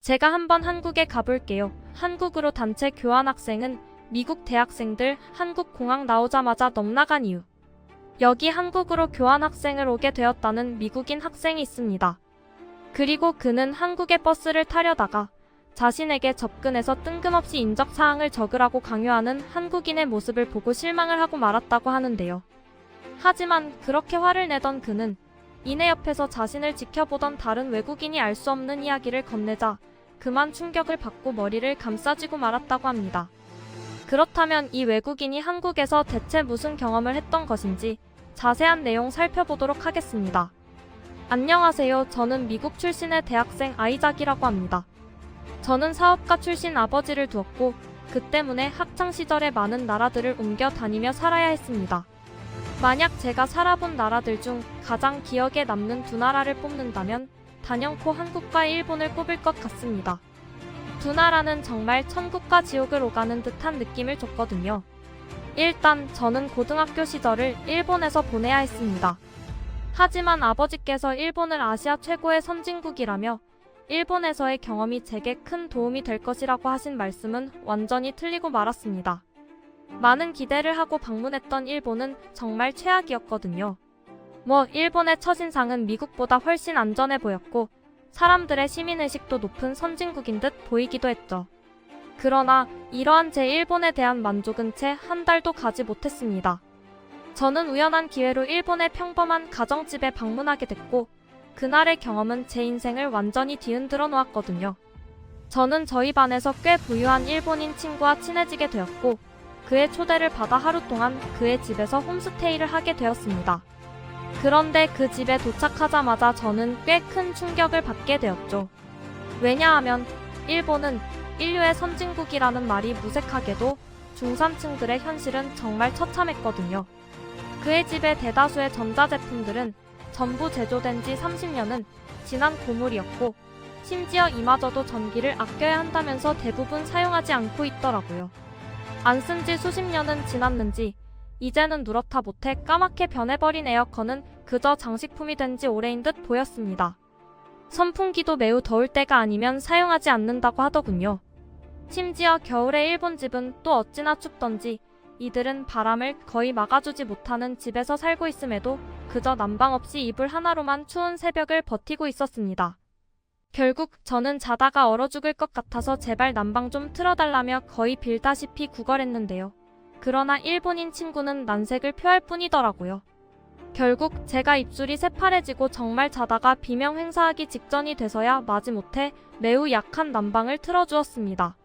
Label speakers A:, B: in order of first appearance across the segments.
A: 제가 한번 한국에 가볼게요. 한국으로 단체 교환학생은 미국 대학생들 한국 공항 나오자마자 넘나간 이유. 여기 한국으로 교환학생을 오게 되었다는 미국인 학생이 있습니다. 그리고 그는 한국의 버스를 타려다가 자신에게 접근해서 뜬금없이 인적사항을 적으라고 강요하는 한국인의 모습을 보고 실망을 하고 말았다고 하는데요. 하지만 그렇게 화를 내던 그는 이내 옆에서 자신을 지켜보던 다른 외국인이 알 수 없는 이야기를 건네자 그만 충격을 받고 머리를 감싸쥐고 말았다고 합니다. 그렇다면 이 외국인이 한국에서 대체 무슨 경험을 했던 것인지 자세한 내용 살펴보도록 하겠습니다. 안녕하세요. 저는 미국 출신의 대학생 아이작이라고 합니다. 저는 사업가 출신 아버지를 두었고 그 때문에 학창시절에 많은 나라들을 옮겨 다니며 살아야 했습니다. 만약 제가 살아본 나라들 중 가장 기억에 남는 두 나라를 뽑는다면 단연코 한국과 일본을 꼽을 것 같습니다. 두 나라는 정말 천국과 지옥을 오가는 듯한 느낌을 줬거든요. 일단 저는 고등학교 시절을 일본에서 보내야 했습니다. 하지만 아버지께서 일본을 아시아 최고의 선진국이라며 일본에서의 경험이 제게 큰 도움이 될 것이라고 하신 말씀은 완전히 틀리고 말았습니다. 많은 기대를 하고 방문했던 일본은 정말 최악이었거든요. 일본의 첫인상은 미국보다 훨씬 안전해 보였고 사람들의 시민의식도 높은 선진국인 듯 보이기도 했죠. 그러나 이러한 제 일본에 대한 만족은 채 한 달도 가지 못했습니다. 저는 우연한 기회로 일본의 평범한 가정집에 방문하게 됐고 그날의 경험은 제 인생을 완전히 뒤흔들어 놓았거든요. 저는 저희 반에서 꽤 부유한 일본인 친구와 친해지게 되었고 그의 초대를 받아 하루 동안 그의 집에서 홈스테이를 하게 되었습니다. 그런데 그 집에 도착하자마자 저는 꽤 큰 충격을 받게 되었죠. 왜냐하면 일본은 인류의 선진국이라는 말이 무색하게도 중산층들의 현실은 정말 처참했거든요. 그의 집의 대다수의 전자제품들은 전부 제조된 지 30년은 지난 고물이었고 심지어 이마저도 전기를 아껴야 한다면서 대부분 사용하지 않고 있더라고요. 안 쓴 지 수십 년은 지났는지 이제는 누렇다 못해 까맣게 변해버린 에어컨은 그저 장식품이 된 지 오래인 듯 보였습니다. 선풍기도 매우 더울 때가 아니면 사용하지 않는다고 하더군요. 심지어 겨울에 일본 집은 또 어찌나 춥던지 이들은 바람을 거의 막아주지 못하는 집에서 살고 있음에도 그저 난방 없이 이불 하나로만 추운 새벽을 버티고 있었습니다. 결국 저는 자다가 얼어 죽을 것 같아서 제발 난방 좀 틀어달라며 거의 빌다시피 구걸했는데요. 그러나 일본인 친구는 난색을 표할 뿐이더라고요. 결국 제가 입술이 새파래지고 정말 자다가 비명 행사하기 직전이 돼서야 마지못해 매우 약한 난방을 틀어주었습니다.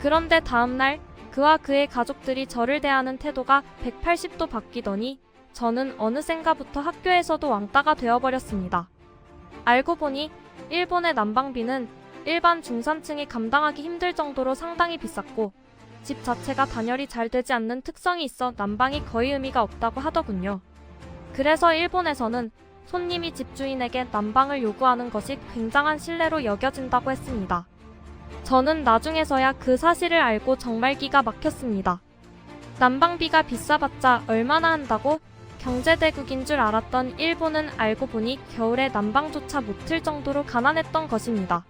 A: 그런데 다음날 그와 그의 가족들이 저를 대하는 태도가 180도 바뀌더니 저는 어느샌가부터 학교에서도 왕따가 되어버렸습니다. 알고 보니 일본의 난방비는 일반 중산층이 감당하기 힘들 정도로 상당히 비쌌고 집 자체가 단열이 잘 되지 않는 특성이 있어 난방이 거의 의미가 없다고 하더군요. 그래서 일본에서는 손님이 집주인에게 난방을 요구하는 것이 굉장한 신뢰로 여겨진다고 했습니다. 저는 나중에서야 그 사실을 알고 정말 기가 막혔습니다. 난방비가 비싸봤자 얼마나 한다고? 경제대국인 줄 알았던 일본은 알고 보니 겨울에 난방조차 못 틀 정도로 가난했던 것입니다.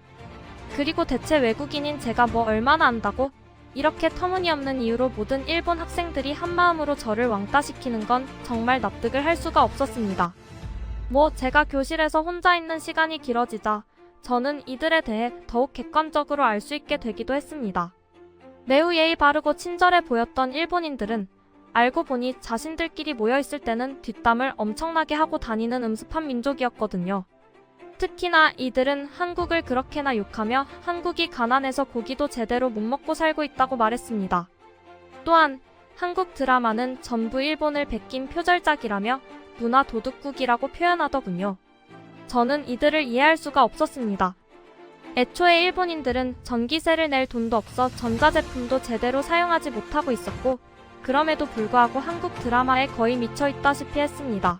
A: 그리고 대체 외국인인 제가 얼마나 안다고? 이렇게 터무니없는 이유로 모든 일본 학생들이 한마음으로 저를 왕따시키는 건 정말 납득을 할 수가 없었습니다. 제가 교실에서 혼자 있는 시간이 길어지자 저는 이들에 대해 더욱 객관적으로 알 수 있게 되기도 했습니다. 매우 예의 바르고 친절해 보였던 일본인들은 알고 보니 자신들끼리 모여있을 때는 뒷담을 엄청나게 하고 다니는 음습한 민족이었거든요. 특히나 이들은 한국을 그렇게나 욕하며 한국이 가난해서 고기도 제대로 못 먹고 살고 있다고 말했습니다. 또한 한국 드라마는 전부 일본을 베낀 표절작이라며 문화 도둑국이라고 표현하더군요. 저는 이들을 이해할 수가 없었습니다. 애초에 일본인들은 전기세를 낼 돈도 없어 전자제품도 제대로 사용하지 못하고 있었고 그럼에도 불구하고 한국 드라마에 거의 미쳐 있다시피 했습니다.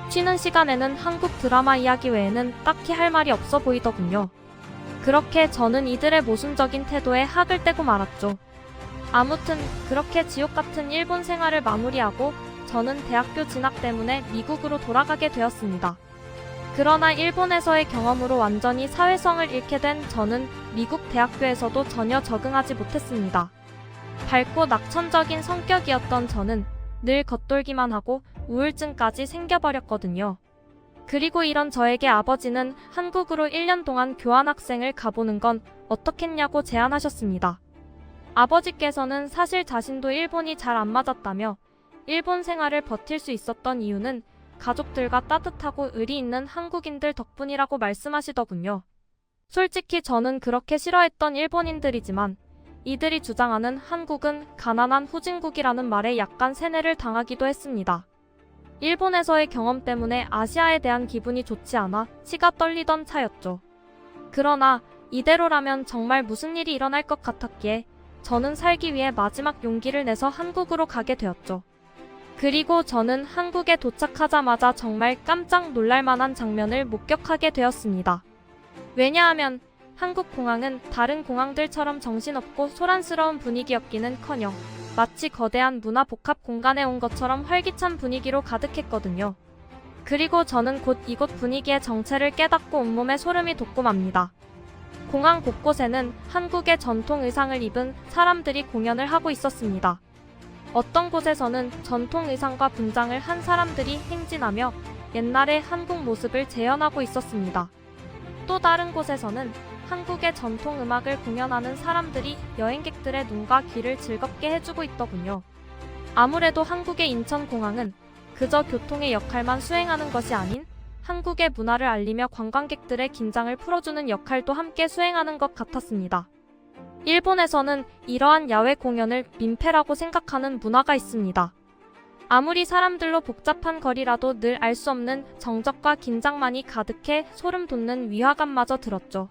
A: 쉬는 시간에는 한국 드라마 이야기 외에는 딱히 할 말이 없어 보이더군요. 그렇게 저는 이들의 모순적인 태도에 학을 떼고 말았죠. 아무튼 그렇게 지옥같은 일본 생활을 마무리하고 저는 대학교 진학 때문에 미국으로 돌아가게 되었습니다. 그러나 일본에서의 경험으로 완전히 사회성을 잃게 된 저는 미국 대학교에서도 전혀 적응하지 못했습니다. 밝고 낙천적인 성격이었던 저는 늘 겉돌기만 하고 우울증까지 생겨버렸거든요. 그리고 이런 저에게 아버지는 한국으로 1년 동안 교환학생을 가보는 건 어떻겠냐고 제안하셨습니다. 아버지께서는 사실 자신도 일본이 잘 안 맞았다며 일본 생활을 버틸 수 있었던 이유는 가족들과 따뜻하고 의리 있는 한국인들 덕분이라고 말씀하시더군요. 솔직히 저는 그렇게 싫어했던 일본인들이지만 이들이 주장하는 한국은 가난한 후진국이라는 말에 약간 세뇌를 당하기도 했습니다. 일본에서의 경험 때문에 아시아에 대한 기분이 좋지 않아 치가 떨리던 차였죠. 그러나 이대로라면 정말 무슨 일이 일어날 것 같았기에 저는 살기 위해 마지막 용기를 내서 한국으로 가게 되었죠. 그리고 저는 한국에 도착하자마자 정말 깜짝 놀랄만한 장면을 목격하게 되었습니다. 왜냐하면 한국 공항은 다른 공항들처럼 정신없고 소란스러운 분위기였기는커녕 마치 거대한 문화 복합 공간에 온 것처럼 활기찬 분위기로 가득했거든요. 그리고 저는 곧 이곳 분위기의 정체를 깨닫고 온몸에 소름이 돋고 맙니다. 공항 곳곳에는 한국의 전통 의상을 입은 사람들이 공연을 하고 있었습니다. 어떤 곳에서는 전통 의상과 분장을 한 사람들이 행진하며 옛날의 한국 모습을 재현하고 있었습니다. 또 다른 곳에서는 한국의 전통 음악을 공연하는 사람들이 여행객들의 눈과 귀를 즐겁게 해주고 있더군요. 아무래도 한국의 인천공항은 그저 교통의 역할만 수행하는 것이 아닌 한국의 문화를 알리며 관광객들의 긴장을 풀어주는 역할도 함께 수행하는 것 같았습니다. 일본에서는 이러한 야외 공연을 민폐라고 생각하는 문화가 있습니다. 아무리 사람들로 복잡한 거리라도 늘 알 수 없는 정적과 긴장만이 가득해 소름 돋는 위화감마저 들었죠.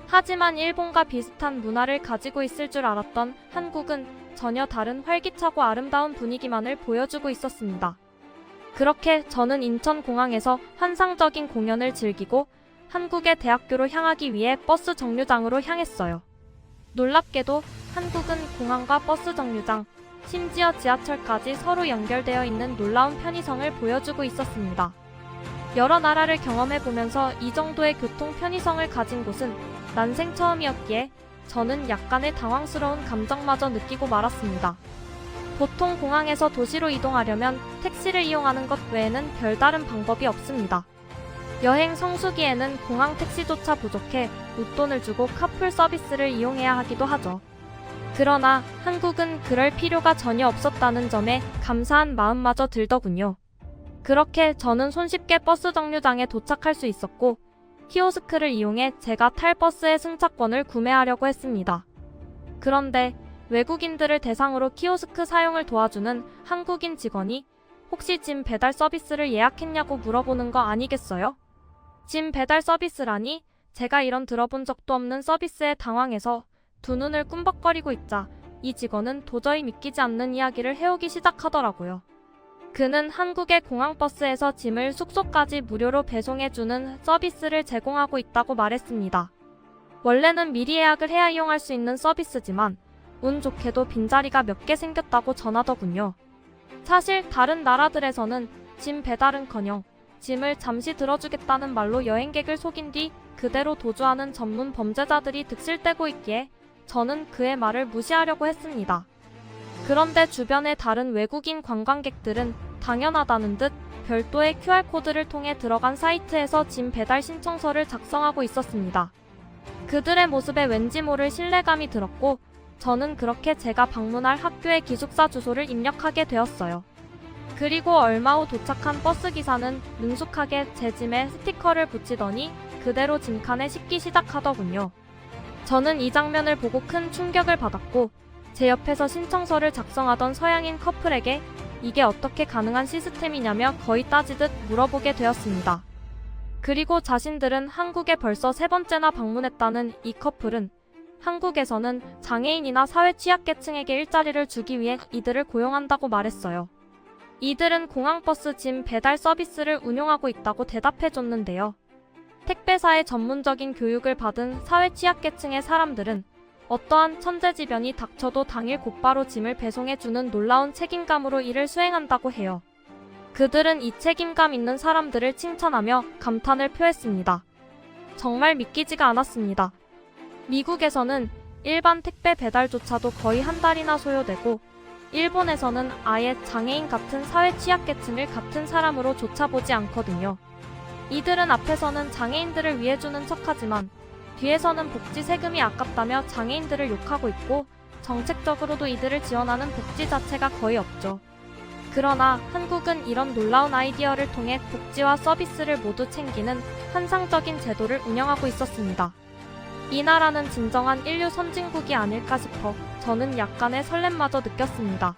A: 하지만 일본과 비슷한 문화를 가지고 있을 줄 알았던 한국은 전혀 다른 활기차고 아름다운 분위기만을 보여주고 있었습니다. 그렇게 저는 인천공항에서 환상적인 공연을 즐기고 한국의 대학교로 향하기 위해 버스 정류장으로 향했어요. 놀랍게도 한국은 공항과 버스 정류장, 심지어 지하철까지 서로 연결되어 있는 놀라운 편의성을 보여주고 있었습니다. 여러 나라를 경험해보면서 이 정도의 교통 편의성을 가진 곳은 난생 처음이었기에 저는 약간의 당황스러운 감정마저 느끼고 말았습니다. 보통 공항에서 도시로 이동하려면 택시를 이용하는 것 외에는 별다른 방법이 없습니다. 여행 성수기에는 공항 택시조차 부족해 웃돈을 주고 카풀 서비스를 이용해야 하기도 하죠. 그러나 한국은 그럴 필요가 전혀 없었다는 점에 감사한 마음마저 들더군요. 그렇게 저는 손쉽게 버스 정류장에 도착할 수 있었고 키오스크를 이용해 제가 탈 버스의 승차권을 구매하려고 했습니다. 그런데 외국인들을 대상으로 키오스크 사용을 도와주는 한국인 직원이 혹시 짐 배달 서비스를 예약했냐고 물어보는 거 아니겠어요? 짐 배달 서비스라니? 제가 이런 들어본 적도 없는 서비스에 당황해서 두 눈을 꿈벅거리고 있자 이 직원은 도저히 믿기지 않는 이야기를 해오기 시작하더라고요. 그는 한국의 공항버스에서 짐을 숙소까지 무료로 배송해주는 서비스를 제공하고 있다고 말했습니다. 원래는 미리 예약을 해야 이용할 수 있는 서비스지만 운 좋게도 빈자리가 몇 개 생겼다고 전하더군요. 사실 다른 나라들에서는 짐 배달은커녕 짐을 잠시 들어주겠다는 말로 여행객을 속인 뒤 그대로 도주하는 전문 범죄자들이 득실되고 있기에 저는 그의 말을 무시하려고 했습니다. 그런데 주변의 다른 외국인 관광객들은 당연하다는 듯 별도의 QR코드를 통해 들어간 사이트에서 짐 배달 신청서를 작성하고 있었습니다. 그들의 모습에 왠지 모를 신뢰감이 들었고 저는 그렇게 제가 방문할 학교의 기숙사 주소를 입력하게 되었어요. 그리고 얼마 후 도착한 버스기사는 능숙하게 제 짐에 스티커를 붙이더니 그대로 짐칸에 싣기 시작하더군요. 저는 이 장면을 보고 큰 충격을 받았고 제 옆에서 신청서를 작성하던 서양인 커플에게 이게 어떻게 가능한 시스템이냐며 거의 따지듯 물어보게 되었습니다. 그리고 자신들은 한국에 벌써 3번째나 방문했다는 이 커플은 한국에서는 장애인이나 사회 취약계층에게 일자리를 주기 위해 이들을 고용한다고 말했어요. 이들은 공항버스 짐 배달 서비스를 운용하고 있다고 대답해줬는데요. 택배사의 전문적인 교육을 받은 사회 취약계층의 사람들은 어떠한 천재지변이 닥쳐도 당일 곧바로 짐을 배송해주는 놀라운 책임감으로 일을 수행한다고 해요. 그들은 이 책임감 있는 사람들을 칭찬하며 감탄을 표했습니다. 정말 믿기지가 않았습니다. 미국에서는 일반 택배 배달조차도 거의 한 달이나 소요되고 일본에서는 아예 장애인 같은 사회 취약계층을 같은 사람으로 조차 보지 않거든요. 이들은 앞에서는 장애인들을 위해 주는 척하지만 뒤에서는 복지 세금이 아깝다며 장애인들을 욕하고 있고 정책적으로도 이들을 지원하는 복지 자체가 거의 없죠. 그러나 한국은 이런 놀라운 아이디어를 통해 복지와 서비스를 모두 챙기는 환상적인 제도를 운영하고 있었습니다. 이 나라는 진정한 인류 선진국이 아닐까 싶어 저는 약간의 설렘마저 느꼈습니다.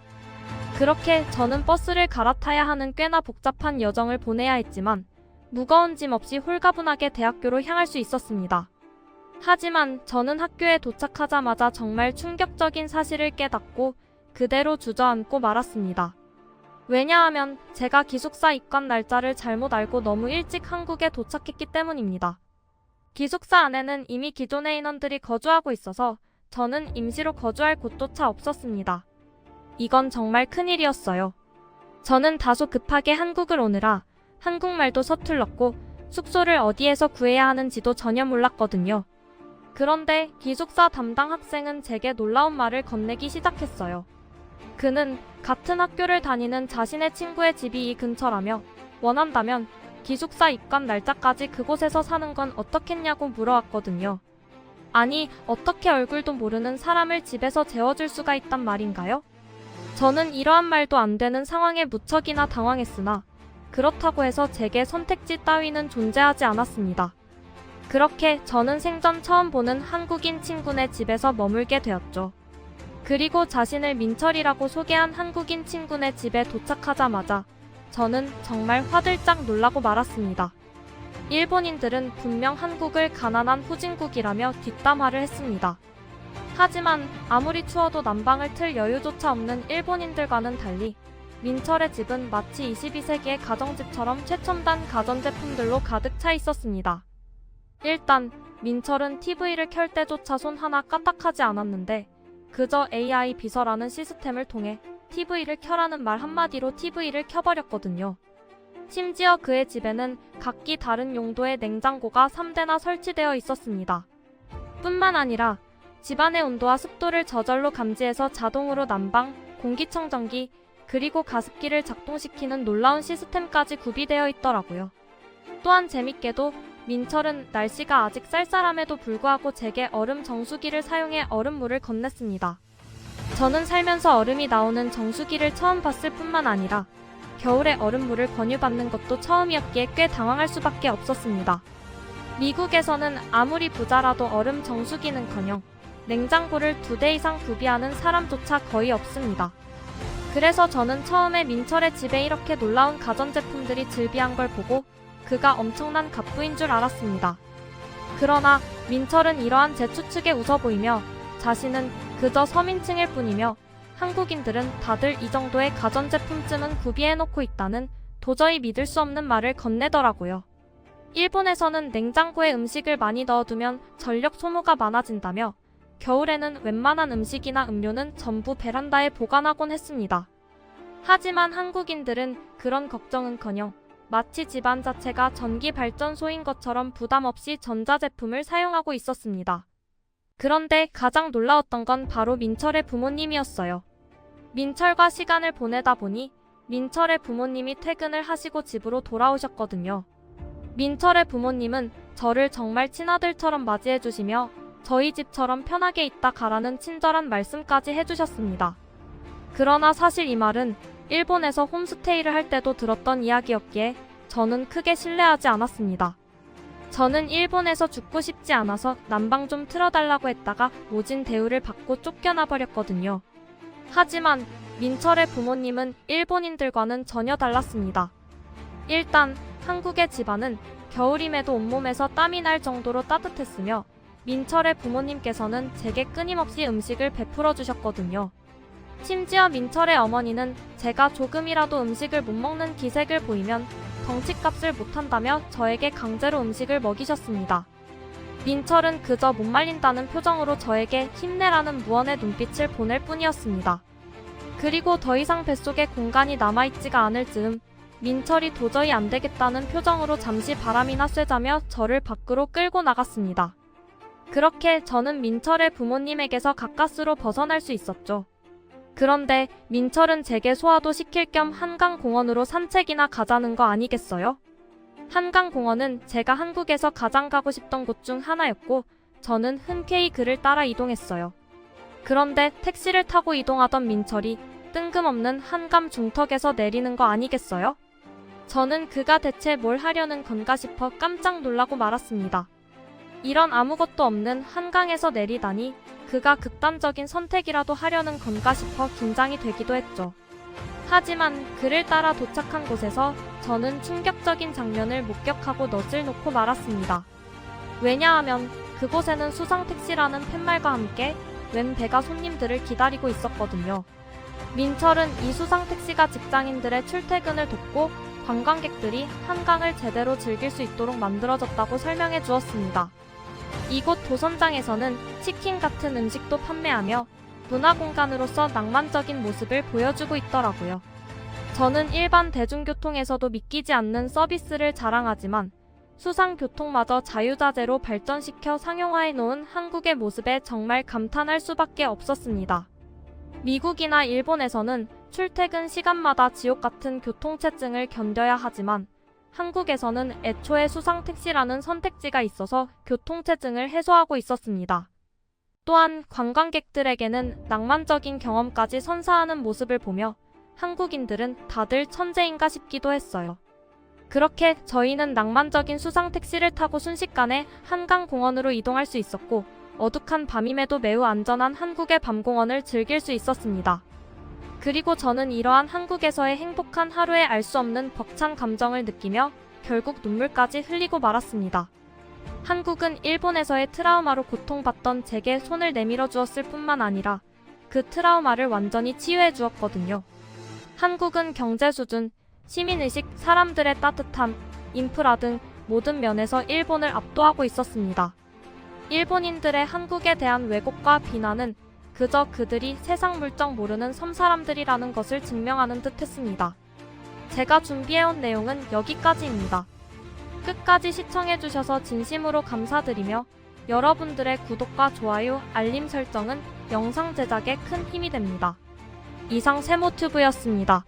A: 그렇게 저는 버스를 갈아타야 하는 꽤나 복잡한 여정을 보내야 했지만 무거운 짐 없이 홀가분하게 대학교로 향할 수 있었습니다. 하지만 저는 학교에 도착하자마자 정말 충격적인 사실을 깨닫고 그대로 주저앉고 말았습니다. 왜냐하면 제가 기숙사 입관 날짜를 잘못 알고 너무 일찍 한국에 도착했기 때문입니다. 기숙사 안에는 이미 기존의 인원들이 거주하고 있어서 저는 임시로 거주할 곳조차 없었습니다. 이건 정말 큰일이었어요. 저는 다소 급하게 한국을 오느라 한국말도 서툴렀고 숙소를 어디에서 구해야 하는지도 전혀 몰랐거든요. 그런데 기숙사 담당 학생은 제게 놀라운 말을 건네기 시작했어요. 그는 같은 학교를 다니는 자신의 친구의 집이 이 근처라며 원한다면 기숙사 입관 날짜까지 그곳에서 사는 건 어떻겠냐고 물어왔거든요. 아니, 어떻게 얼굴도 모르는 사람을 집에서 재워줄 수가 있단 말인가요? 저는 이러한 말도 안 되는 상황에 무척이나 당황했으나 그렇다고 해서 제게 선택지 따위는 존재하지 않았습니다. 그렇게 저는 생전 처음 보는 한국인 친구네 집에서 머물게 되었죠. 그리고 자신을 민철이라고 소개한 한국인 친구네 집에 도착하자마자 저는 정말 화들짝 놀라고 말았습니다. 일본인들은 분명 한국을 가난한 후진국이라며 뒷담화를 했습니다. 하지만 아무리 추워도 난방을 틀 여유조차 없는 일본인들과는 달리 민철의 집은 마치 22세기의 가정집처럼 최첨단 가전제품들로 가득 차 있었습니다. 일단 민철은 TV를 켤 때조차 손 하나 까딱하지 않았는데 그저 AI 비서라는 시스템을 통해 TV를 켜라는 말 한마디로 TV를 켜버렸거든요. 심지어 그의 집에는 각기 다른 용도의 냉장고가 3대나 설치되어 있었습니다. 뿐만 아니라 집안의 온도와 습도를 저절로 감지해서 자동으로 난방, 공기청정기, 그리고 가습기를 작동시키는 놀라운 시스템까지 구비되어 있더라고요. 또한 재밌게도 민철은 날씨가 아직 쌀쌀함에도 불구하고 제게 얼음 정수기를 사용해 얼음물을 건넸습니다. 저는 살면서 얼음이 나오는 정수기를 처음 봤을 뿐만 아니라 겨울에 얼음물을 권유받는 것도 처음이었기에 꽤 당황할 수밖에 없었습니다. 미국에서는 아무리 부자라도 얼음 정수기는커녕 냉장고를 2대 이상 구비하는 사람조차 거의 없습니다. 그래서 저는 처음에 민철의 집에 이렇게 놀라운 가전제품들이 즐비한 걸 보고 그가 엄청난 갑부인 줄 알았습니다. 그러나 민철은 이러한 제 추측에 웃어 보이며 자신은 그저 서민층일 뿐이며 한국인들은 다들 이 정도의 가전제품쯤은 구비해놓고 있다는 도저히 믿을 수 없는 말을 건네더라고요. 일본에서는 냉장고에 음식을 많이 넣어두면 전력 소모가 많아진다며 겨울에는 웬만한 음식이나 음료는 전부 베란다에 보관하곤 했습니다. 하지만 한국인들은 그런 걱정은커녕 마치 집안 자체가 전기 발전소인 것처럼 부담 없이 전자제품을 사용하고 있었습니다. 그런데 가장 놀라웠던 건 바로 민철의 부모님이었어요. 민철과 시간을 보내다 보니 민철의 부모님이 퇴근을 하시고 집으로 돌아오셨거든요. 민철의 부모님은 저를 정말 친아들처럼 맞이해주시며 저희 집처럼 편하게 있다 가라는 친절한 말씀까지 해주셨습니다. 그러나 사실 이 말은 일본에서 홈스테이를 할 때도 들었던 이야기였기에 저는 크게 신뢰하지 않았습니다. 저는 일본에서 죽고 싶지 않아서 난방 좀 틀어달라고 했다가 모진 대우를 받고 쫓겨나 버렸거든요. 하지만 민철의 부모님은 일본인들과는 전혀 달랐습니다. 일단 한국의 집안은 겨울임에도 온몸에서 땀이 날 정도로 따뜻했으며 민철의 부모님께서는 제게 끊임없이 음식을 베풀어 주셨거든요. 심지어 민철의 어머니는 제가 조금이라도 음식을 못 먹는 기색을 보이면 덩치값을 못한다며 저에게 강제로 음식을 먹이셨습니다. 민철은 그저 못 말린다는 표정으로 저에게 힘내라는 무언의 눈빛을 보낼 뿐이었습니다. 그리고 더 이상 뱃속에 공간이 남아있지가 않을 즈음 민철이 도저히 안 되겠다는 표정으로 잠시 바람이나 쐬자며 저를 밖으로 끌고 나갔습니다. 그렇게 저는 민철의 부모님에게서 가까스로 벗어날 수 있었죠. 그런데 민철은 제게 소화도 시킬 겸 한강공원으로 산책이나 가자는 거 아니겠어요? 한강공원은 제가 한국에서 가장 가고 싶던 곳 중 하나였고 저는 흔쾌히 그를 따라 이동했어요. 그런데 택시를 타고 이동하던 민철이 뜬금없는 한강 중턱에서 내리는 거 아니겠어요? 저는 그가 대체 뭘 하려는 건가 싶어 깜짝 놀라고 말았습니다. 이런 아무것도 없는 한강에서 내리다니 그가 극단적인 선택이라도 하려는 건가 싶어 긴장이 되기도 했죠. 하지만 그를 따라 도착한 곳에서 저는 충격적인 장면을 목격하고 넋을 놓고 말았습니다. 왜냐하면 그곳에는 수상택시라는 팻말과 함께 웬 배가 손님들을 기다리고 있었거든요. 민철은 이 수상택시가 직장인들의 출퇴근을 돕고 관광객들이 한강을 제대로 즐길 수 있도록 만들어졌다고 설명해 주었습니다. 이곳 도선장에서는 치킨 같은 음식도 판매하며 문화공간으로서 낭만적인 모습을 보여주고 있더라고요. 저는 일반 대중교통에서도 믿기지 않는 서비스를 자랑하지만 수상교통마저 자유자재로 발전시켜 상용화해 놓은 한국의 모습에 정말 감탄할 수밖에 없었습니다. 미국이나 일본에서는 출퇴근 시간마다 지옥 같은 교통체증을 견뎌야 하지만 한국에서는 애초에 수상택시라는 선택지가 있어서 교통체증을 해소하고 있었습니다. 또한 관광객들에게는 낭만적인 경험까지 선사하는 모습을 보며 한국인들은 다들 천재인가 싶기도 했어요. 그렇게 저희는 낭만적인 수상택시를 타고 순식간에 한강공원으로 이동할 수 있었고 어둑한 밤임에도 매우 안전한 한국의 밤공원을 즐길 수 있었습니다. 그리고 저는 이러한 한국에서의 행복한 하루에 알 수 없는 벅찬 감정을 느끼며 결국 눈물까지 흘리고 말았습니다. 한국은 일본에서의 트라우마로 고통받던 제게 손을 내밀어 주었을 뿐만 아니라 그 트라우마를 완전히 치유해 주었거든요. 한국은 경제 수준, 시민의식, 사람들의 따뜻함, 인프라 등 모든 면에서 일본을 압도하고 있었습니다. 일본인들의 한국에 대한 왜곡과 비난은 그저 그들이 세상 물정 모르는 섬사람들이라는 것을 증명하는 듯 했습니다. 제가 준비해온 내용은 여기까지입니다. 끝까지 시청해주셔서 진심으로 감사드리며 여러분들의 구독과 좋아요, 알림 설정은 영상 제작에 큰 힘이 됩니다. 이상 세모튜브였습니다.